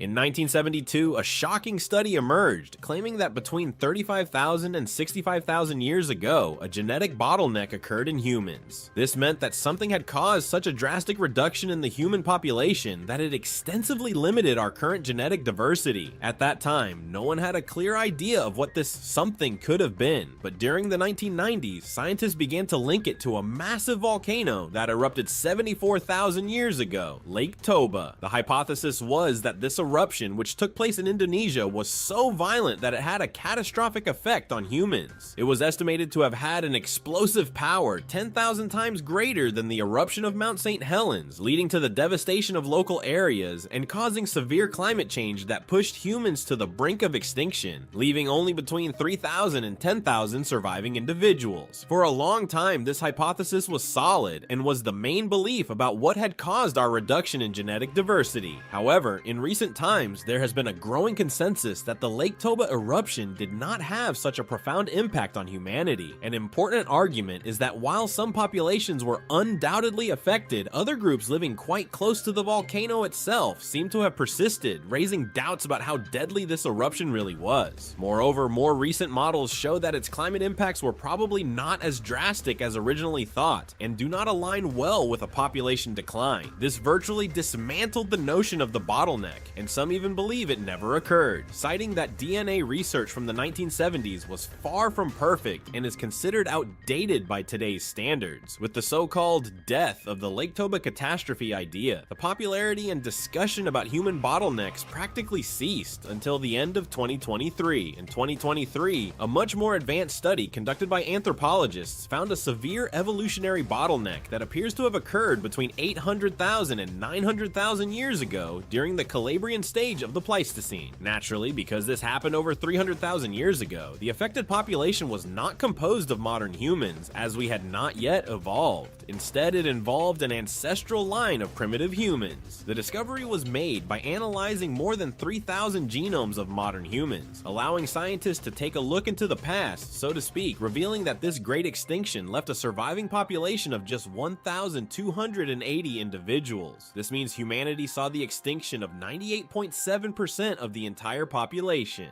In 1972, a shocking study emerged, claiming that between 35,000 and 65,000 years ago, a genetic bottleneck occurred in humans. This meant that something had caused such a drastic reduction in the human population that it extensively limited our current genetic diversity. At that time, no one had a clear idea of what this something could have been, but during the 1990s, scientists began to link it to a massive volcano that erupted 74,000 years ago, Lake Toba. The hypothesis was that this eruption, which took place in Indonesia, was so violent that it had a catastrophic effect on humans. It was estimated to have had an explosive power 10,000 times greater than the eruption of Mount St. Helens, leading to the devastation of local areas and causing severe climate change that pushed humans to the brink of extinction, leaving only between 3,000 and 10,000 surviving individuals. For a long time, this hypothesis was solid and was the main belief about what had caused our reduction in genetic diversity. However, in recent times, there has been a growing consensus that the Lake Toba eruption did not have such a profound impact on humanity. An important argument is that while some populations were undoubtedly affected, other groups living quite close to the volcano itself seem to have persisted, raising doubts about how deadly this eruption really was. Moreover, more recent models show that its climate impacts were probably not as drastic as originally thought, and do not align well with a population decline. This virtually dismantled the notion of the bottleneck, and some even believe it never occurred, citing that DNA research from the 1970s was far from perfect and is considered outdated by today's standards. With the so-called death of the Lake Toba catastrophe idea, the popularity and discussion about human bottlenecks practically ceased until the end of 2023. In 2023, a much more advanced study conducted by anthropologists found a severe evolutionary bottleneck that appears to have occurred between 800,000 and 900,000 years ago during the Cambrian stage of the Pleistocene. Naturally, because this happened over 300,000 years ago, the affected population was not composed of modern humans, as we had not yet evolved. Instead, it involved an ancestral line of primitive humans. The discovery was made by analyzing more than 3,000 genomes of modern humans, allowing scientists to take a look into the past, so to speak, revealing that this great extinction left a surviving population of just 1,280 individuals. This means humanity saw the extinction of 98.7% of the entire population.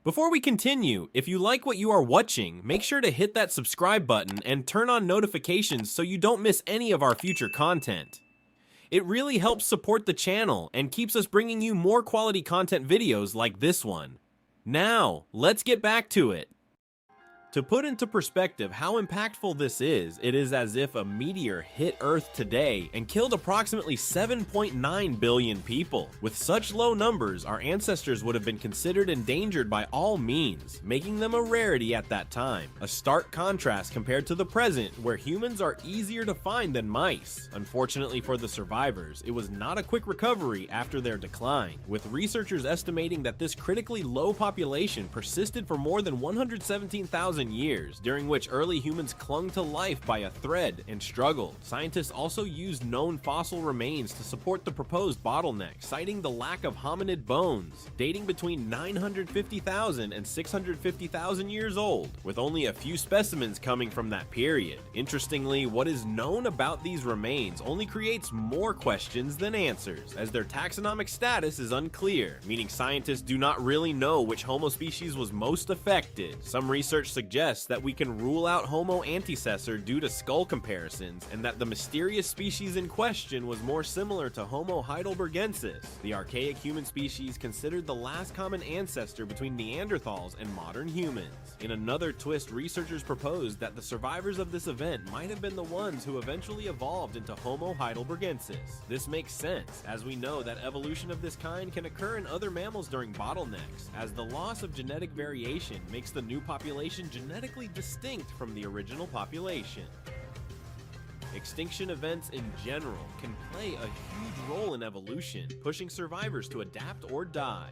Before we continue, if you like what you are watching, make sure to hit that subscribe button and turn on notifications so you don't miss any of our future content. It really helps support the channel and keeps us bringing you more quality content videos like this one. Now, let's get back to it. To put into perspective how impactful this is, it is as if a meteor hit Earth today and killed approximately 7.9 billion people. With such low numbers, our ancestors would have been considered endangered by all means, making them a rarity at that time. A stark contrast compared to the present, where humans are easier to find than mice. Unfortunately for the survivors, it was not a quick recovery after their decline, with researchers estimating that this critically low population persisted for more than 117,000 years, during which early humans clung to life by a thread and struggled. Scientists also used known fossil remains to support the proposed bottleneck, citing the lack of hominid bones, dating between 950,000 and 650,000 years old, with only a few specimens coming from that period. Interestingly, what is known about these remains only creates more questions than answers, as their taxonomic status is unclear, meaning scientists do not really know which Homo species was most affected. Some research suggests that we can rule out Homo antecessor due to skull comparisons, and that the mysterious species in question was more similar to Homo heidelbergensis, the archaic human species considered the last common ancestor between Neanderthals and modern humans. In another twist, researchers proposed that the survivors of this event might have been the ones who eventually evolved into Homo heidelbergensis. This makes sense, as we know that evolution of this kind can occur in other mammals during bottlenecks, as the loss of genetic variation makes the new population genetically distinct from the original population. Extinction events in general can play a huge role in evolution, pushing survivors to adapt or die.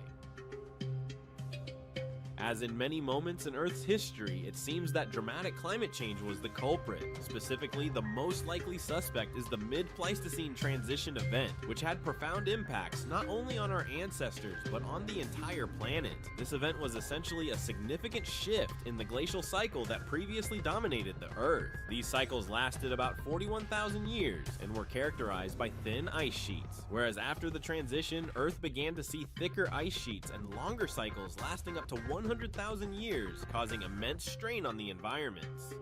As in many moments in Earth's history, it seems that dramatic climate change was the culprit. Specifically, the most likely suspect is the mid-Pleistocene transition event, which had profound impacts not only on our ancestors, but on the entire planet. This event was essentially a significant shift in the glacial cycle that previously dominated the Earth. These cycles lasted about 41,000 years and were characterized by thin ice sheets, whereas after the transition, Earth began to see thicker ice sheets and longer cycles lasting up to 100,000 years, causing immense strain on the environments.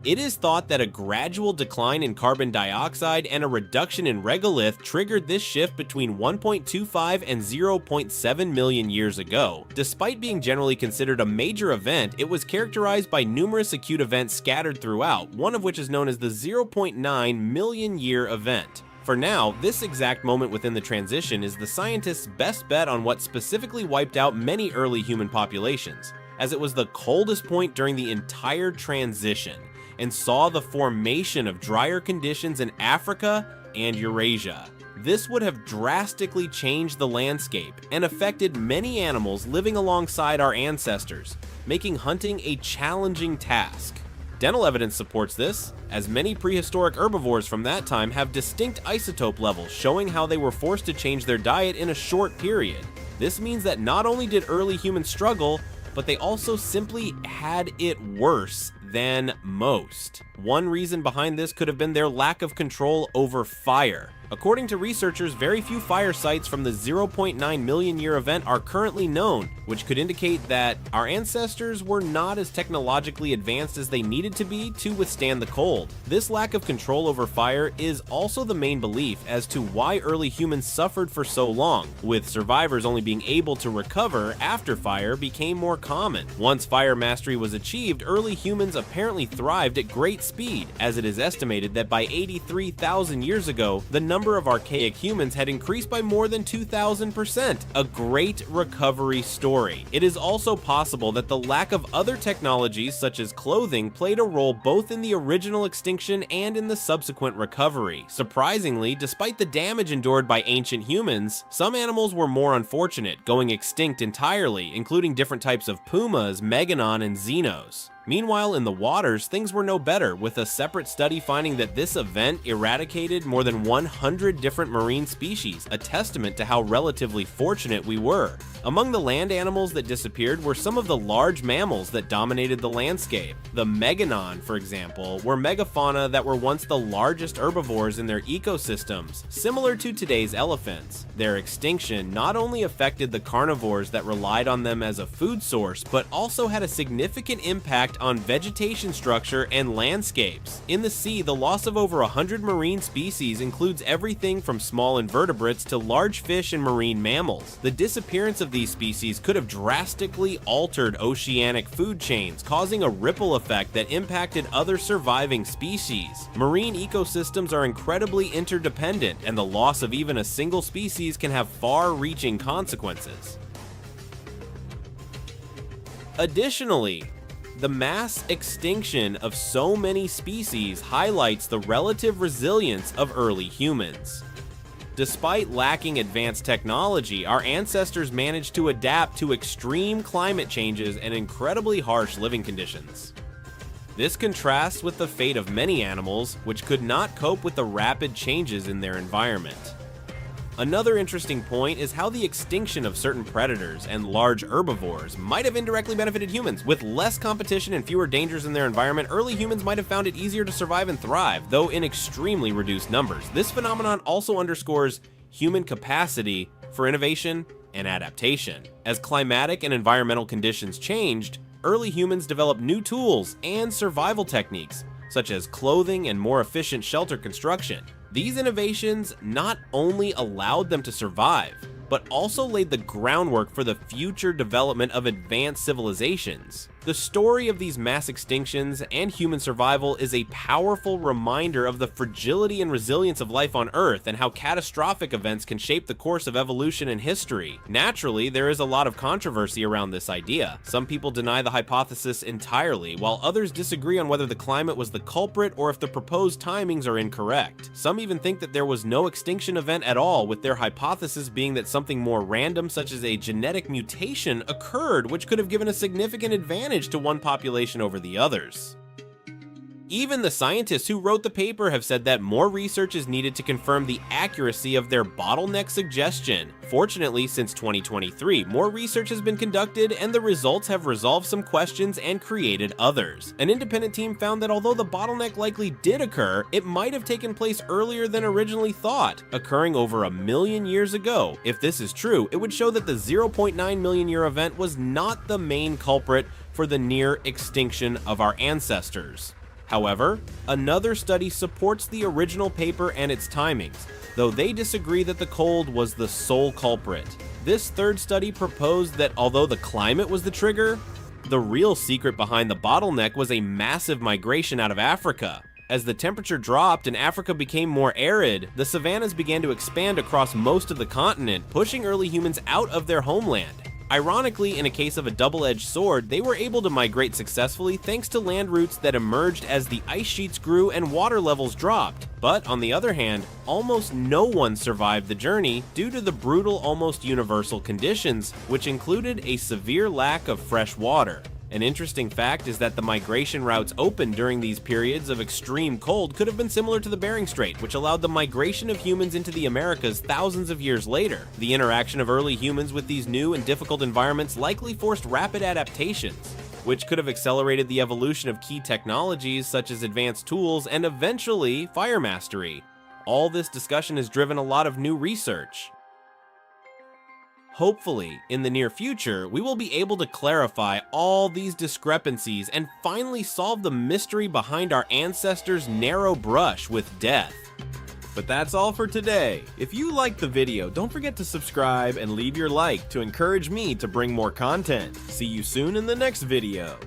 It is thought that a gradual decline in carbon dioxide and a reduction in regolith triggered this shift between 1.25 and 0.7 million years ago. Despite being generally considered a major event, it was characterized by numerous acute events scattered throughout, one of which is known as the 0.9 million year event. For now, this exact moment within the transition is the scientists' best bet on what specifically wiped out many early human populations, as it was the coldest point during the entire transition, and saw the formation of drier conditions in Africa and Eurasia. This would have drastically changed the landscape and affected many animals living alongside our ancestors, making hunting a challenging task. Dental evidence supports this, as many prehistoric herbivores from that time have distinct isotope levels showing how they were forced to change their diet in a short period. This means that not only did early humans struggle, but they also simply had it worse than most. One reason behind this could have been their lack of control over fire. According to researchers, very few fire sites from the 0.9 million year event are currently known, which could indicate that our ancestors were not as technologically advanced as they needed to be to withstand the cold. This lack of control over fire is also the main belief as to why early humans suffered for so long, with survivors only being able to recover after fire became more common. Once fire mastery was achieved, early humans apparently thrived at great speed, as it is estimated that by 83,000 years ago, the number of archaic humans had increased by more than 2,000%, a great recovery story. It is also possible that the lack of other technologies such as clothing played a role both in the original extinction and in the subsequent recovery. Surprisingly, despite the damage endured by ancient humans, some animals were more unfortunate, going extinct entirely, including different types of pumas, meganon, and xenos. Meanwhile, in the waters, things were no better, with a separate study finding that this event eradicated more than 100 different marine species, a testament to how relatively fortunate we were. Among the land animals that disappeared were some of the large mammals that dominated the landscape. The meganon, for example, were megafauna that were once the largest herbivores in their ecosystems, similar to today's elephants. Their extinction not only affected the carnivores that relied on them as a food source, but also had a significant impact on vegetation structure and landscapes. In the sea, the loss of over 100 marine species includes everything from small invertebrates to large fish and marine mammals. The disappearance of these species could have drastically altered oceanic food chains, causing a ripple effect that impacted other surviving species. Marine ecosystems are incredibly interdependent, and the loss of even a single species can have far-reaching consequences. Additionally, the mass extinction of so many species highlights the relative resilience of early humans. Despite lacking advanced technology, our ancestors managed to adapt to extreme climate changes and incredibly harsh living conditions. This contrasts with the fate of many animals, which could not cope with the rapid changes in their environment. Another interesting point is how the extinction of certain predators and large herbivores might have indirectly benefited humans. With less competition and fewer dangers in their environment, early humans might have found it easier to survive and thrive, though in extremely reduced numbers. This phenomenon also underscores human capacity for innovation and adaptation. As climatic and environmental conditions changed, early humans developed new tools and survival techniques, such as clothing and more efficient shelter construction. These innovations not only allowed them to survive, but also laid the groundwork for the future development of advanced civilizations. The story of these mass extinctions and human survival is a powerful reminder of the fragility and resilience of life on Earth and how catastrophic events can shape the course of evolution and history. Naturally, there is a lot of controversy around this idea. Some people deny the hypothesis entirely, while others disagree on whether the climate was the culprit or if the proposed timings are incorrect. Some even think that there was no extinction event at all, with their hypothesis being that something more random, such as a genetic mutation, occurred, which could have given a significant advantage to one population over the others. Even the scientists who wrote the paper have said that more research is needed to confirm the accuracy of their bottleneck suggestion. Fortunately, since 2023, more research has been conducted and the results have resolved some questions and created others. An independent team found that although the bottleneck likely did occur, it might have taken place earlier than originally thought, occurring over 1 million years ago. If this is true, it would show that the 0.9 million year event was not the main culprit for the near extinction of our ancestors. However, another study supports the original paper and its timings, though they disagree that the cold was the sole culprit. This third study proposed that although the climate was the trigger, the real secret behind the bottleneck was a massive migration out of Africa. As the temperature dropped and Africa became more arid, the savannas began to expand across most of the continent, pushing early humans out of their homeland. Ironically, in a case of a double-edged sword, they were able to migrate successfully thanks to land routes that emerged as the ice sheets grew and water levels dropped. But on the other hand, almost no one survived the journey due to the brutal, almost universal conditions, which included a severe lack of fresh water. An interesting fact is that the migration routes opened during these periods of extreme cold could have been similar to the Bering Strait, which allowed the migration of humans into the Americas thousands of years later. The interaction of early humans with these new and difficult environments likely forced rapid adaptations, which could have accelerated the evolution of key technologies such as advanced tools and eventually fire mastery. All this discussion has driven a lot of new research. Hopefully, in the near future, we will be able to clarify all these discrepancies and finally solve the mystery behind our ancestors' narrow brush with death. But that's all for today. If you liked the video, don't forget to subscribe and leave your like to encourage me to bring more content. See you soon in the next video.